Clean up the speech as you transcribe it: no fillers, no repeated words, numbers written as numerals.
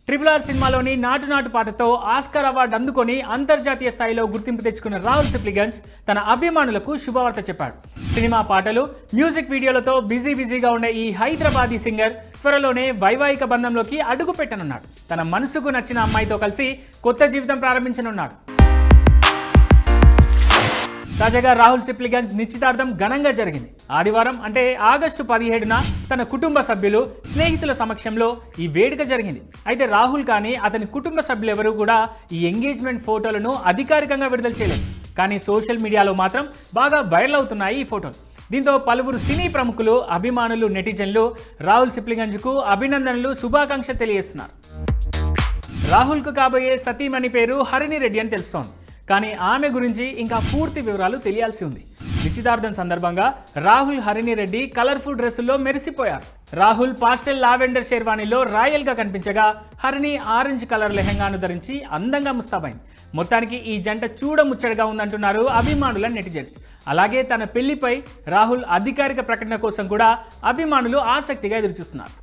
RRR సినిమాలోని నాటు నాటు పాటతో ఆస్కార్ అవార్డు అందుకొని అంతర్జాతీయ స్థాయిలో గుర్తింపు తెచ్చుకున్న రాహుల్ సిప్లిగంజ్ తన అభిమానులకు శుభవార్త చెప్పాడు. సినిమా పాటలు, మ్యూజిక్ వీడియోలతో బిజీగా ఉండే ఈ హైదరాబాదీ సింగర్ త్వరలోనే వైవాహిక బంధంలోకి అడుగు పెట్టనున్నాడు. తన మనసుకు నచ్చిన అమ్మాయితో కలిసి కొత్త జీవితం ప్రారంభించనున్నాడు. తాజాగా రాహుల్ సిప్లిగంజ్ నిశ్చితార్థం ఘనంగా జరిగింది. ఆదివారం అంటే ఆగస్టు 17న తన కుటుంబ సభ్యులు, స్నేహితుల సమక్షంలో ఈ వేడుక జరిగింది. అయితే రాహుల్ కానీ అతని కుటుంబ సభ్యులెవరూ కూడా ఈ ఎంగేజ్మెంట్ ఫోటోలను అధికారికంగా విడుదల చేయలేదు. కానీ సోషల్ మీడియాలో మాత్రం బాగా వైరల్ అవుతున్నాయి ఈ ఫోటోలు. దీంతో పలువురు సినీ ప్రముఖులు, అభిమానులు, నెటిజన్లు రాహుల్ సిప్లిగంజ్కు అభినందనలు, శుభాకాంక్షలు తెలియజేస్తున్నారు. రాహుల్కు కాబోయే సతీమణి పేరు హరిణి రెడ్డి అని తెలుస్తోంది. కానీ ఆమె గురించి ఇంకా పూర్తి వివరాలు తెలియాల్సి ఉంది. నిశ్చితార్థం సందర్భంగా రాహుల్, హరిణి రెడ్డి కలర్ఫుల్ డ్రెస్సుల్లో మెరిసిపోయారు. రాహుల్ పాస్టెల్ లావెండర్ షేర్వాణిలో రాయల్గా కనిపించగా, హరిణి ఆరెంజ్ కలర్ లెహంగాను ధరించి అందంగా ముస్తాబైంది. మొత్తానికి ఈ జంట చూడముచ్చటగా ఉందంటున్నారు అభిమానుల నెటిజన్స్. అలాగే తన పెళ్లిపై రాహుల్ అధికారిక ప్రకటన కోసం కూడా అభిమానులు ఆసక్తిగా ఎదురుచూస్తున్నారు.